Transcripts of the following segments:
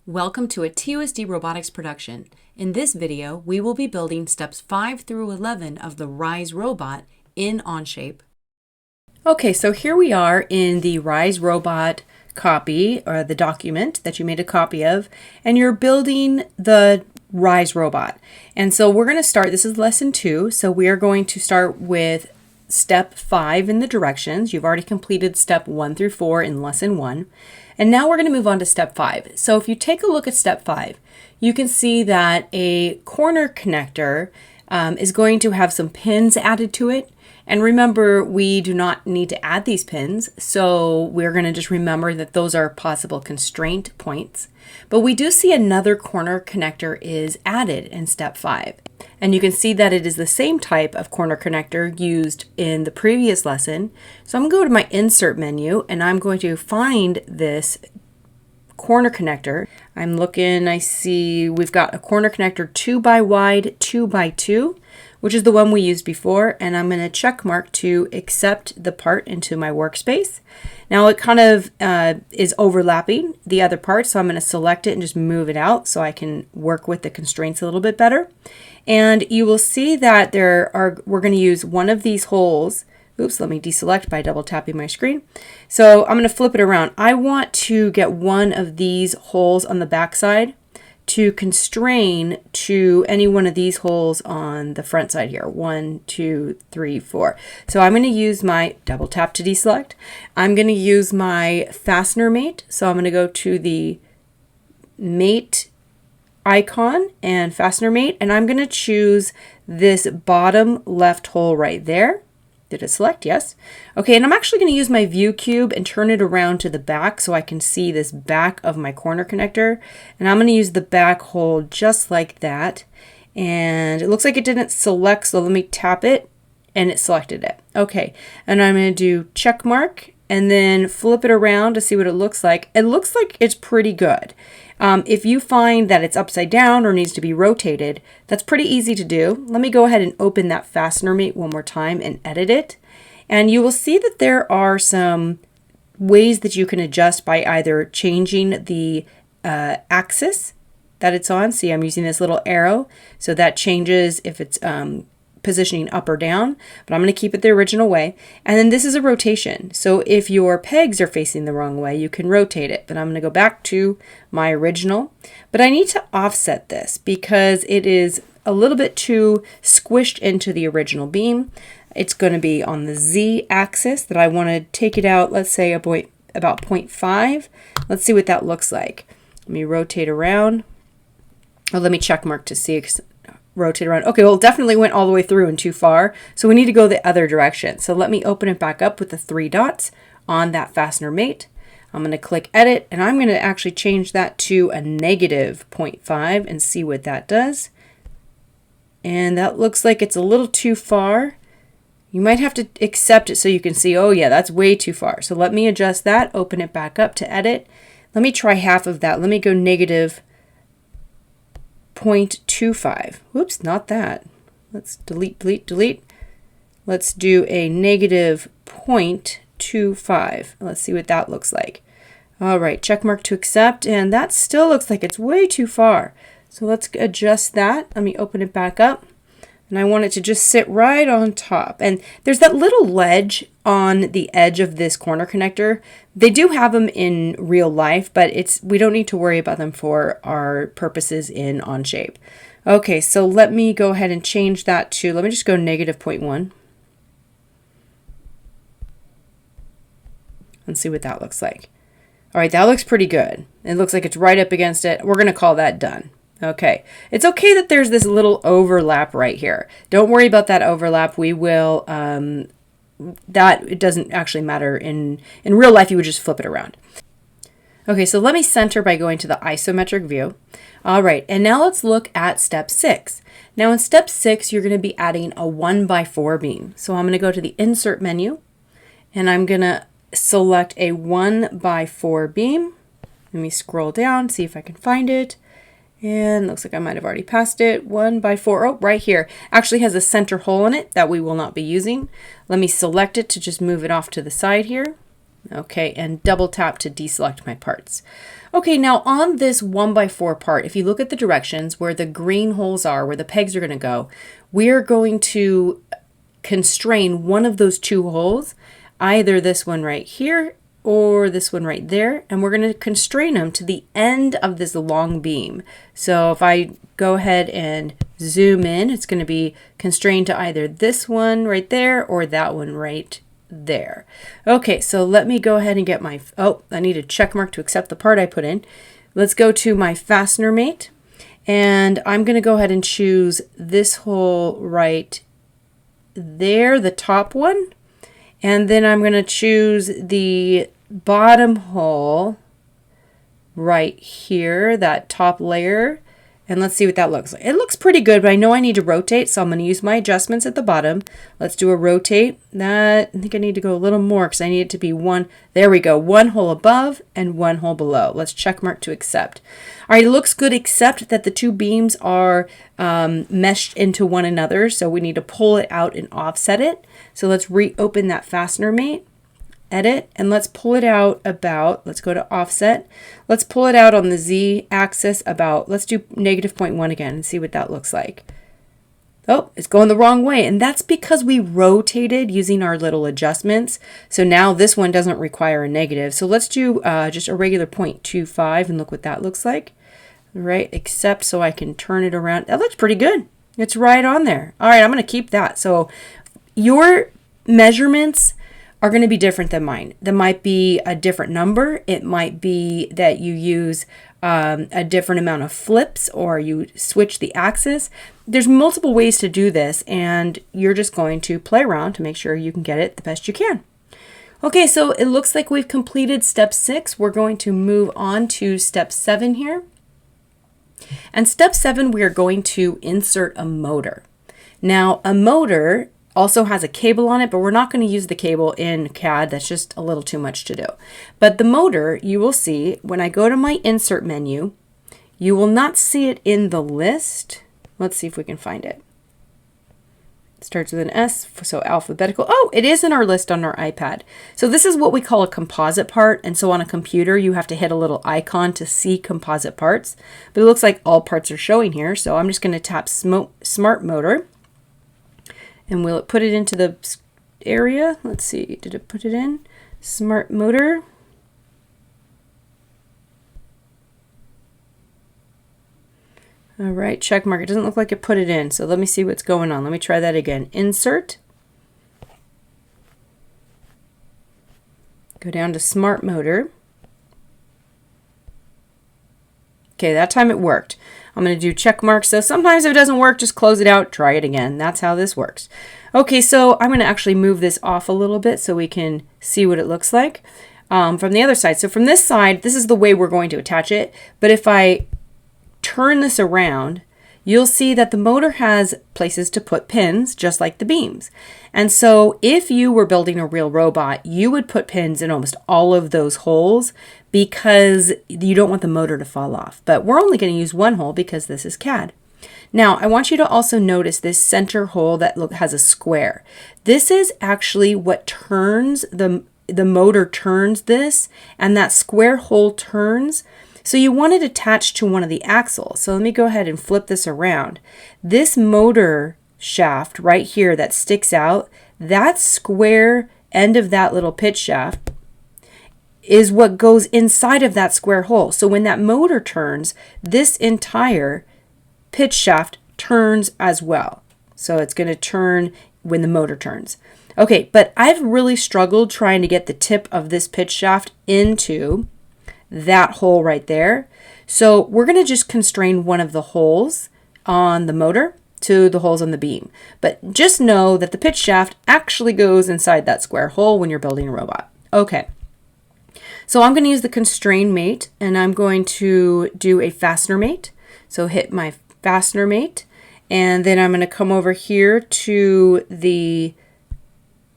Welcome to a TUSD Robotics production. In this video, we will be building steps 5 through 11 of the RISE robot in OnShape. Okay, so here we are in the RISE robot copy, or the document that you made a copy of, and you're building the RISE robot. And so we're going to start, this is lesson 2, so we are going to start with step 5 in the directions. You've already completed step 1 through 4 in lesson 1. And now we're going to move on to step 5. So if you take a look at step 5, you can see that a corner connector is going to have some pins added to it. And remember, we do not need to add these pins, so we're going to just remember that those are possible constraint points. But we do see another corner connector is added in step 5. And you can see that it is the same type of corner connector used in the previous lesson. So I'm going to go to my insert menu and I'm going to find this corner connector. I'm looking, I see we've got a corner connector 2 by wide, 2 by 2, which is the one we used before, and I'm going to check mark to accept the part into my workspace. Now it kind of is overlapping the other part, so I'm going to select it and just move it out so I can work with the constraints a little bit better. And you will see that we're going to use one of these holes. Oops, let me deselect by double tapping my screen. So I'm going to flip it around. I want to get one of these holes on the back side to constrain to any one of these holes on the front side here. 1, 2, 3, 4. So I'm going to use my double tap to deselect. I'm going to use my fastener mate. So I'm going to go to the mate icon and fastener mate, and I'm going to choose this bottom left hole right there. Did it select? Yes. Okay, and I'm actually going to use my view cube and turn it around to the back so I can see this back of my corner connector. And I'm going to use the back hole just like that. And it looks like it didn't select, so let me tap it and it selected it. Okay, and I'm going to do check mark and then flip it around to see what it looks like. It looks like it's pretty good. If you find that it's upside down or needs to be rotated, that's pretty easy to do. Let me go ahead and open that fastener mate one more time and edit it. And you will see that there are some ways that you can adjust by either changing the axis that it's on. See, I'm using this little arrow, so that changes if it's positioning up or down, but I'm going to keep it the original way. And then this is a rotation. So if your pegs are facing the wrong way, you can rotate it, but I'm going to go back to my original. But I need to offset this because it is a little bit too squished into the original beam. It's going to be on the Z axis that I want to take it out, let's say about 0.5. Let's see what that looks like. Let me rotate around. Oh, let me check mark to see. Rotate around. Okay, well, it definitely went all the way through and too far, so we need to go the other direction. So let me open it back up with the 3 dots on that fastener mate. I'm going to click edit, and I'm going to actually change that to a negative 0.5 and see what that does. And that looks like it's a little too far. You might have to accept it so you can see, oh yeah, that's way too far. So let me adjust that, open it back up to edit. Let me try half of that. Let me go negative 0.25. Whoops, not that. Let's delete. Let's do a negative 0.25. Let's see what that looks like. All right, check mark to accept, and that still looks like it's way too far. So let's adjust that. Let me open it back up. And I want it to just sit right on top. And there's that little ledge on the edge of this corner connector. They do have them in real life, but we don't need to worry about them for our purposes in OnShape. Okay, so let me go ahead and change that to, let me just go negative 0.1. And see what that looks like. All right, that looks pretty good. It looks like it's right up against it. We're going to call that done. Okay, it's okay that there's this little overlap right here. Don't worry about that overlap. We will, it doesn't actually matter. In real life, you would just flip it around. Okay, so let me center by going to the isometric view. All right, and now let's look at step 6. Now in step 6, you're going to be adding a 1 by 4 beam. So I'm going to go to the insert menu, and I'm going to select a 1 by 4 beam. Let me scroll down, see if I can find it. And looks like I might have already passed it. 1 by 4, oh, right here. Actually has a center hole in it that we will not be using. Let me select it to just move it off to the side here. Okay, and double tap to deselect my parts. Okay, now on this 1x4 part, if you look at the directions where the green holes are, where the pegs are going to go, we're going to constrain one of those two holes, either this one right here or this one right there, and we're going to constrain them to the end of this long beam. So if I go ahead and zoom in, it's going to be constrained to either this one right there or that one right there. Okay, so let me go ahead and get my, I need a check mark to accept the part I put in. Let's go to my fastener mate, and I'm going to go ahead and choose this hole right there, the top one, and then I'm going to choose the bottom hole right here, that top layer, and let's see what that looks like. It looks pretty good, but I know I need to rotate, so I'm going to use my adjustments at the bottom. Let's do a rotate. I think I need to go a little more because I need it to be one. There we go. One hole above and one hole below. Let's check mark to accept. All right, it looks good, except that the two beams are meshed into one another, so we need to pull it out and offset it. So let's reopen that fastener mate. Edit, and let's pull it out about, let's go to offset. Let's pull it out on the Z axis about, let's do -0.1 again and see what that looks like. Oh, it's going the wrong way, and that's because we rotated using our little adjustments. So now this one doesn't require a negative. So let's do just a regular 0.25 and look what that looks like. All right, except so I can turn it around. That looks pretty good. It's right on there. All right, I'm going to keep that. So your measurements are going to be different than mine. There might be a different number. It might be that you use a different amount of flips, or you switch the axis. There's multiple ways to do this, and you're just going to play around to make sure you can get it the best you can. Okay, so it looks like we've completed step 6. We're going to move on to step 7 here. And step 7, we are going to insert a motor. Now, a motor also has a cable on it, but we're not going to use the cable in CAD. That's just a little too much to do. But the motor, you will see when I go to my insert menu, you will not see it in the list. Let's see if we can find it. It starts with an S, so alphabetical. Oh, it is in our list on our iPad. So this is what we call a composite part. And so on a computer, you have to hit a little icon to see composite parts. But it looks like all parts are showing here. So I'm just going to tap Smart Motor. And will it put it into the area? Let's see, did it put it in? Smart Motor. All right, check mark. It doesn't look like it put it in, so let me see what's going on. Let me try that again. Insert. Go down to Smart Motor. Okay, that time it worked. I'm going to do check marks. So sometimes if it doesn't work, just close it out, try it again. That's how this works. Okay, so I'm going to actually move this off a little bit so we can see what it looks like from the other side. So from this side, this is the way we're going to attach it. But if I turn this around, you'll see that the motor has places to put pins, just like the beams. And so if you were building a real robot, you would put pins in almost all of those holes because you don't want the motor to fall off. But we're only going to use one hole because this is CAD. Now, I want you to also notice this center hole that has a square. This is actually what turns, the motor turns this, and that square hole turns. So you want it attached to one of the axles. So let me go ahead and flip this around. This motor shaft right here that sticks out, that square end of that little pitch shaft is what goes inside of that square hole. So when that motor turns, this entire pitch shaft turns as well. So it's going to turn when the motor turns. Okay, but I've really struggled trying to get the tip of this pitch shaft into that hole right there. So we're going to just constrain one of the holes on the motor to the holes on the beam. But just know that the pitch shaft actually goes inside that square hole when you're building a robot. Okay. So I'm going to use the constrain mate, and I'm going to do a fastener mate. So hit my fastener mate, and then I'm going to come over here to the,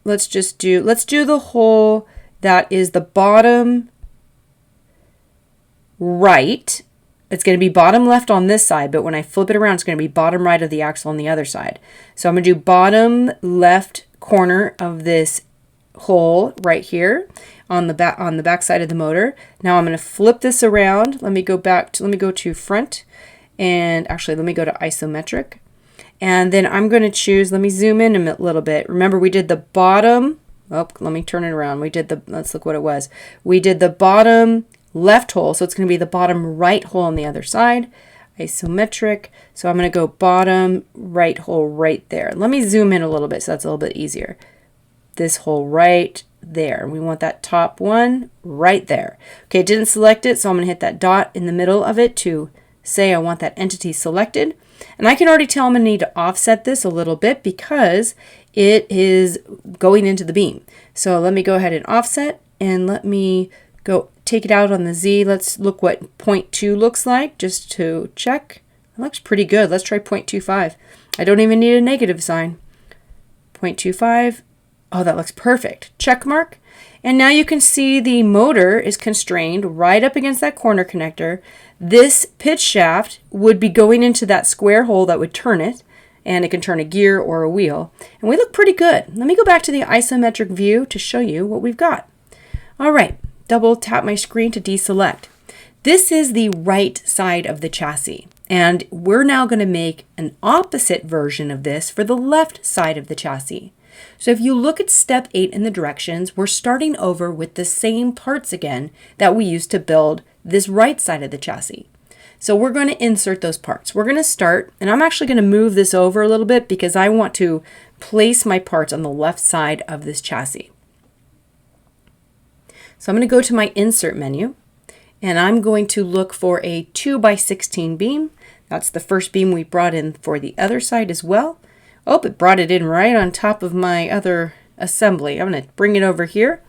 let's do the hole that is the bottom right. It's going to be bottom left on this side, but when I flip it around, it's going to be bottom right of the axle on the other side. So I'm going to do bottom left corner of this hole right here on the back side of the motor. Now I'm going to flip this around. Let me go to front, and actually let me go to isometric. And then I'm going to choose, let me zoom in a little bit. Remember, we did the bottom, let me turn it around. Let's look what it was. We did the bottom left hole, so it's going to be the bottom right hole on the other side. Isometric, so I'm going to go bottom right hole right there. Let me zoom in a little bit so that's a little bit easier. This hole right there. We want that top one right there. Okay, it didn't select it, so I'm going to hit that dot in the middle of it to say I want that entity selected. And I can already tell I'm going to need to offset this a little bit because it is going into the beam. So let me go ahead and offset, and let me go take it out on the Z. Let's look what 0.2 looks like just to check. It looks pretty good. Let's try 0.25. I don't even need a negative sign. 0.25. Oh, that looks perfect. Check mark. And now you can see the motor is constrained right up against that corner connector. This pitch shaft would be going into that square hole that would turn it, and it can turn a gear or a wheel. And we look pretty good. Let me go back to the isometric view to show you what we've got. All right, double tap my screen to deselect. This is the right side of the chassis, and we're now going to make an opposite version of this for the left side of the chassis. So if you look at step 8 in the directions, we're starting over with the same parts again that we used to build this right side of the chassis. So we're going to insert those parts. We're going to start, and I'm actually going to move this over a little bit because I want to place my parts on the left side of this chassis. So I'm going to go to my insert menu, and I'm going to look for a 2x16 beam. That's the first beam we brought in for the other side as well. Oh, it brought it in right on top of my other assembly. I'm going to bring it over here.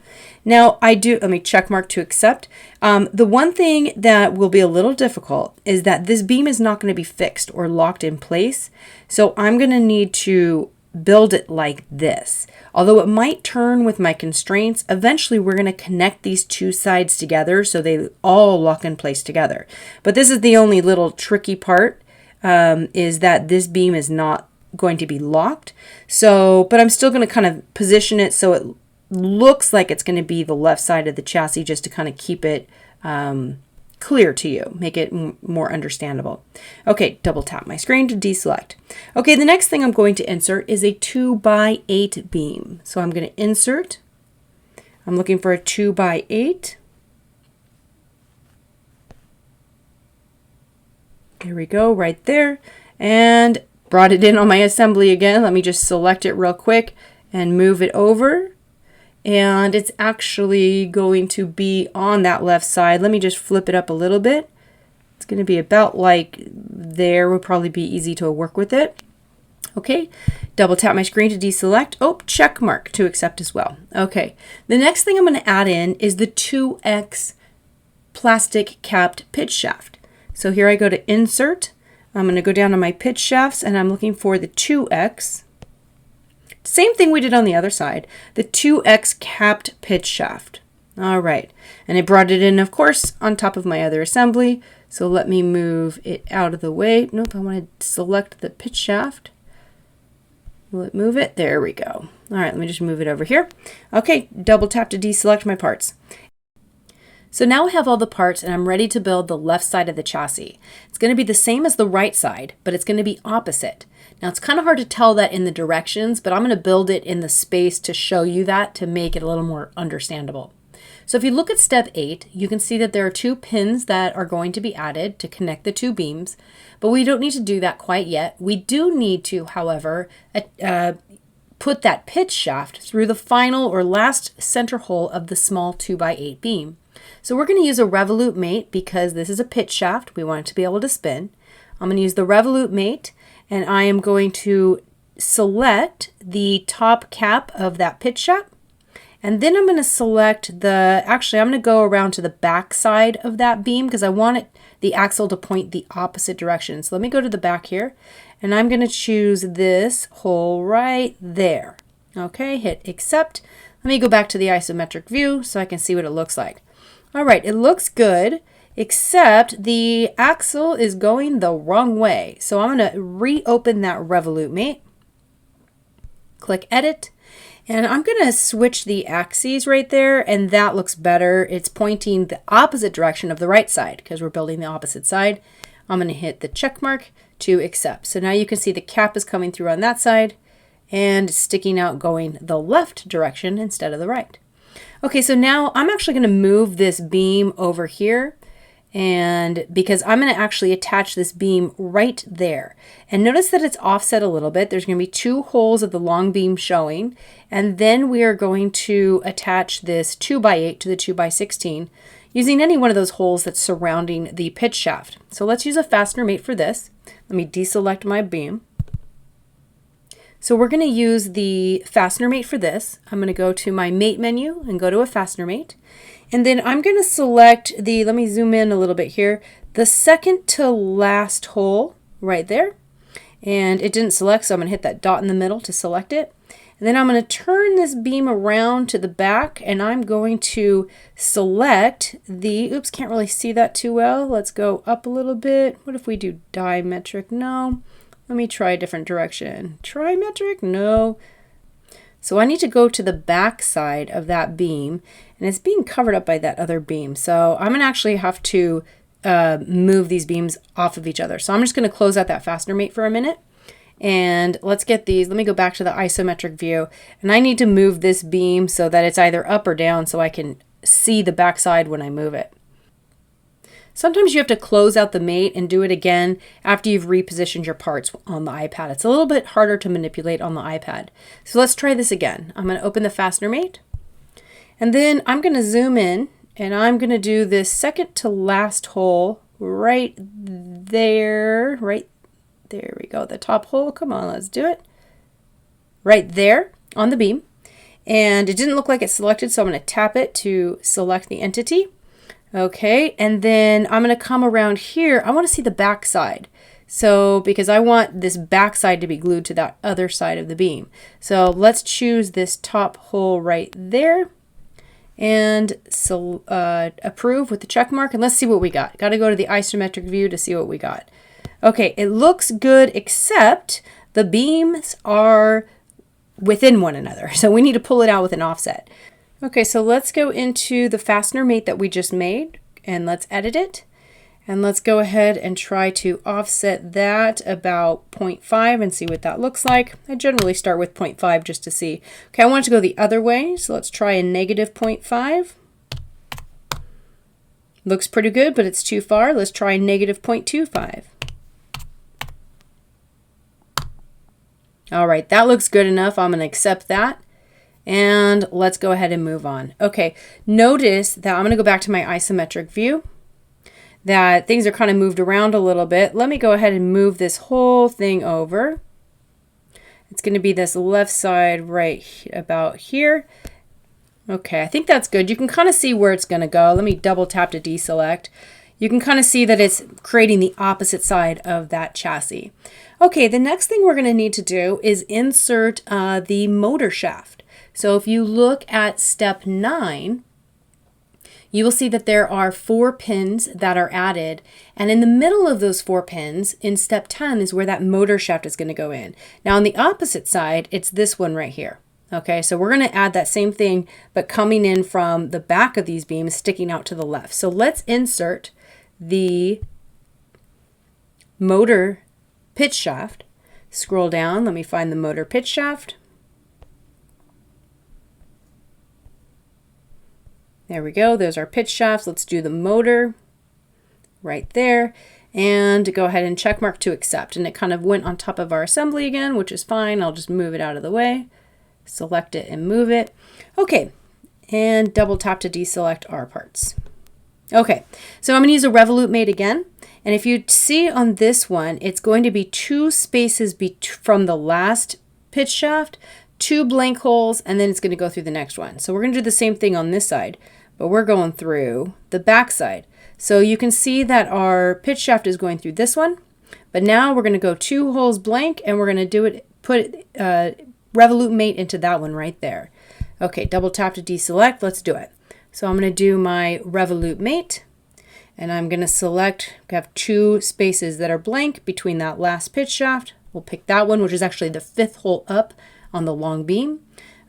Now let me check mark to accept. The one thing that will be a little difficult is that this beam is not going to be fixed or locked in place. So I'm going to need to build it like this. Although it might turn with my constraints, eventually we're going to connect these two sides together so they all lock in place together. But this is the only little tricky part, is that this beam is not going to be locked. But I'm still going to kind of position it so it looks like it's going to be the left side of the chassis, just to kind of keep it clear to you, make it more understandable. Okay, double tap my screen to deselect. Okay, the next thing I'm going to insert is a 2x8 beam. So I'm going to insert. I'm looking for a 2x8. There we go, right there. And brought it in on my assembly again. Let me just select it real quick and move it over. And it's actually going to be on that left side. Let me just flip it up a little bit. It's going to be about like there. Would probably be easy to work with it. Okay, double tap my screen to deselect. Oh, check mark to accept as well. Okay, the next thing I'm going to add in is the 2X plastic capped pitch shaft. So here I go to insert. I'm going to go down to my pitch shafts, and I'm looking for the 2X. Same thing we did on the other side, the 2X capped pitch shaft. All right, and it brought it in, of course, on top of my other assembly. So let me move it out of the way. Nope, I want to select the pitch shaft. Will it move it? There we go. All right, let me just move it over here. Okay, double tap to deselect my parts. So now I have all the parts and I'm ready to build the left side of the chassis. It's going to be the same as the right side, but it's going to be opposite. Now it's kind of hard to tell that in the directions, but I'm going to build it in the space to show you that, to make it a little more understandable. So if you look at step 8, you can see that there are 2 pins that are going to be added to connect the 2 beams, but we don't need to do that quite yet. We do need to, however, put that pitch shaft through the final or last center hole of the small 2x8 beam. So we're going to use a revolute mate because this is a pitch shaft. We want it to be able to spin. I'm going to use the revolute mate, and I am going to select the top cap of that pitch shaft. And then I'm going to select I'm going to go around to the back side of that beam because I want the axle to point the opposite direction. So let me go to the back here, and I'm going to choose this hole right there. Okay, hit accept. Let me go back to the isometric view so I can see what it looks like. All right, it looks good, except the axle is going the wrong way. So I'm going to reopen that revolute mate, click edit, And I'm going to switch the axes right there, and that looks better. It's pointing the opposite direction of the right side because we're building the opposite side. I'm going to hit the check mark to accept. So now you can see the cap is coming through on that side and sticking out going the left direction instead of the right. Okay, so now I'm actually going to move this beam over here, and because I'm going to actually attach this beam right there. And notice that it's offset a little bit. There's going to be 2 holes of the long beam showing, and then we are going to attach this 2x8 to the 2x16 using any one of those holes that's surrounding the pitch shaft. So let's use a fastener mate for this. Let me deselect my beam. So we're going to use the fastener mate for this. I'm going to go to my mate menu and go to a fastener mate. And then I'm going to select the, let me zoom in a little bit here, the second to last hole right there. And it didn't select, so I'm going to hit that dot in the middle to select it. And then I'm going to turn this beam around to the back, and I'm going to select the, oops, can't really see that too well. Let's go up a little bit. What if we do diametric? No. Let me try a different direction. Trimetric? No. So I need to go to the back side of that beam, and it's being covered up by that other beam. So I'm going to actually have to move these beams off of each other. So I'm just going to close out that fastener mate for a minute. And let's get these, let me go back to the isometric view. And I need to move this beam so that it's either up or down so I can see the back side when I move it. Sometimes you have to close out the mate and do it again after you've repositioned your parts on the iPad. It's a little bit harder to manipulate on the iPad. So let's try this again. I'm going to open the fastener mate, and then I'm going to zoom in, and I'm going to do this second to last hole right there. Right there we go. The top hole. Come on, let's do it. Right there on the beam. And it didn't look like it selected, so I'm going to tap it to select the entity. Okay, and then I'm going to come around here. I want to see the back side. So, because I want this back side to be glued to that other side of the beam. So let's choose this top hole right there and approve with the check mark. And let's see what we got. Got to go to the isometric view to see what we got. Okay, it looks good, except the beams are within one another. So we need to pull it out with an offset. Okay, so let's go into the fastener mate that we just made, and let's edit it. And let's go ahead and try to offset that about 0.5 and see what that looks like. I generally start with 0.5 just to see. Okay, I want it to go the other way, so let's try a negative 0.5. Looks pretty good, but it's too far. Let's try negative 0.25. All right, that looks good enough. I'm going to accept that. And let's go ahead and move on. Okay, notice that I'm going to go back to my isometric view, that things are kind of moved around a little bit. Let me go ahead and move this whole thing over. It's going to be this left side right about here. Okay, I think that's good. You can kind of see where it's going to go. Let me double tap to deselect. You can kind of see that it's creating the opposite side of that chassis. Okay, the next thing we're going to need to do is insert the motor shaft. So if you look at step 9, you will see that there are 4 pins that are added. And in the middle of those 4 pins, in step 10, is where that motor shaft is going to go in. Now on the opposite side, it's this one right here. Okay, so we're going to add that same thing, but coming in from the back of these beams, sticking out to the left. So let's insert the motor pitch shaft. Scroll down, let me find the motor pitch shaft. There we go, those are pitch shafts. Let's do the motor right there and go ahead and check mark to accept. And it kind of went on top of our assembly again, which is fine. I'll just move it out of the way, select it and move it. Okay, and double tap to deselect our parts. Okay, so I'm going to use a revolute mate again. And if you see on this one, it's going to be 2 spaces from the last pitch shaft, 2 blank holes, and then it's going to go through the next one. So we're going to do the same thing on this side, but we're going through the back side. So you can see that our pitch shaft is going through this one, but now we're going to go 2 holes blank, and we're going to do it, put revolute mate into that one right there. Okay, double tap to deselect. Let's do it. So I'm going to do my revolute mate, and I'm going to select, have 2 spaces that are blank between that last pitch shaft. We'll pick that one, which is actually the 5th hole up on the long beam.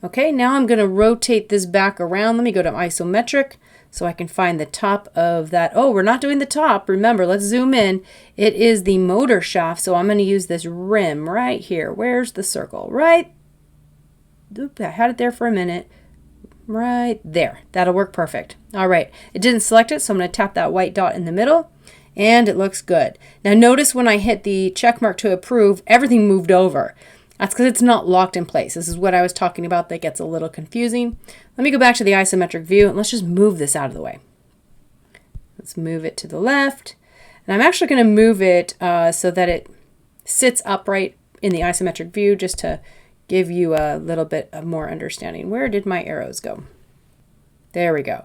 Okay, now I'm going to rotate this back around. Let me go to isometric so I can find the top of that. Oh, we're not doing the top. Remember, let's zoom in. It is the motor shaft, so I'm going to use this rim right here. Where's the circle? Right. Oop, I had it there for a minute. Right there. That'll work perfect. All right. It didn't select it, so I'm going to tap that white dot in the middle, and it looks good. Now notice when I hit the check mark to approve, everything moved over. That's because it's not locked in place. This is what I was talking about that gets a little confusing. Let me go back to the isometric view, and let's just move this out of the way. Let's move it to the left. And I'm actually going to move it so that it sits upright in the isometric view, just to give you a little bit of more understanding. Where did my arrows go? There we go.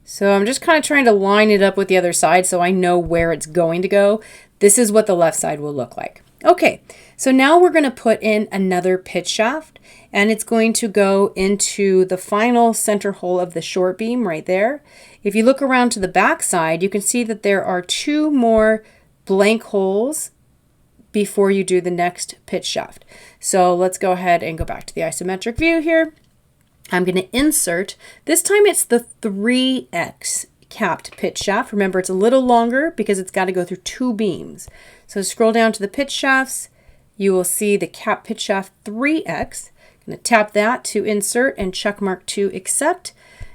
So I'm just kind of trying to line it up with the other side so I know where it's going to go. This is what the left side will look like. Okay, so now we're going to put in another pitch shaft, and it's going to go into the final center hole of the short beam right there. If you look around to the back side, you can see that there are 2 more blank holes before you do the next pitch shaft. So let's go ahead and go back to the isometric view here. I'm going to insert, this time it's the 3X capped pitch shaft. Remember, it's a little longer because it's got to go through 2 beams. So scroll down to the pitch shafts. You will see the cap pitch shaft 3X. I'm going to tap that to insert and check mark to accept.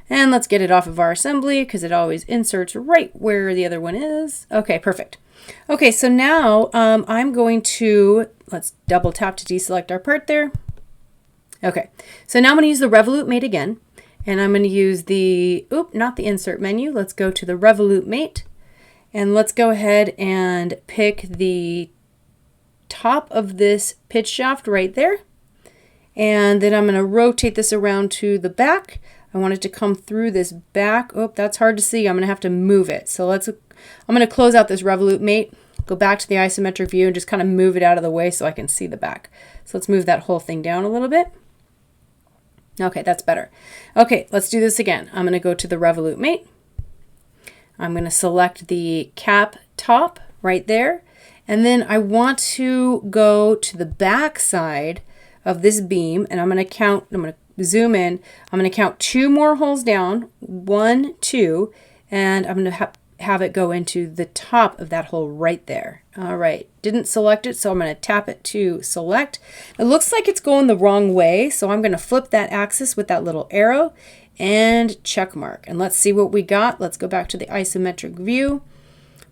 And let's get it off of our assembly because it always inserts right where the other one is. Okay, perfect. Okay, so now I'm going to, let's double tap to deselect our part there. Okay, so now I'm going to use the revolute mate again. And I'm going to use the, not the insert menu. Let's go to the revolute mate. And let's go ahead and pick the top of this pitch shaft right there. And then I'm going to rotate this around to the back. I want it to come through this back. Oh, that's hard to see. I'm going to have to move it. So I'm going to close out this revolute mate, go back to the isometric view, and just kind of move it out of the way so I can see the back. So let's move that whole thing down a little bit. Okay, that's better. Okay, let's do this again. I'm going to go to the revolute mate. I'm going to select the cap top right there. And then I want to go to the back side of this beam, and I'm going to zoom in. I'm going to count 2 more holes down, 1, 2, and I'm going to have it go into the top of that hole right there. All right, didn't select it, so I'm going to tap it to select. It looks like it's going the wrong way, so I'm going to flip that axis with that little arrow and check mark. And let's see what we got. Let's go back to the isometric view.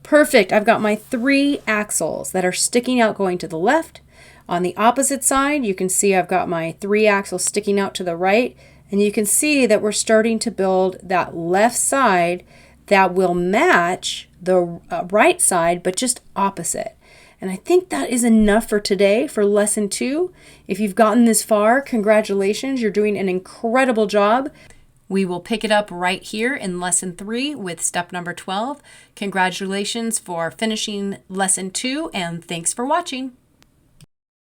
Perfect. I've got my 3 axles that are sticking out going to the left. On the opposite side, you can see I've got my 3 axles sticking out to the right, and you can see that we're starting to build that left side that will match the right side, but just opposite. And I think that is enough for today for lesson 2. If you've gotten this far, congratulations, you're doing an incredible job. We will pick it up right here in lesson 3 with step number 12. Congratulations for finishing lesson 2, and thanks for watching.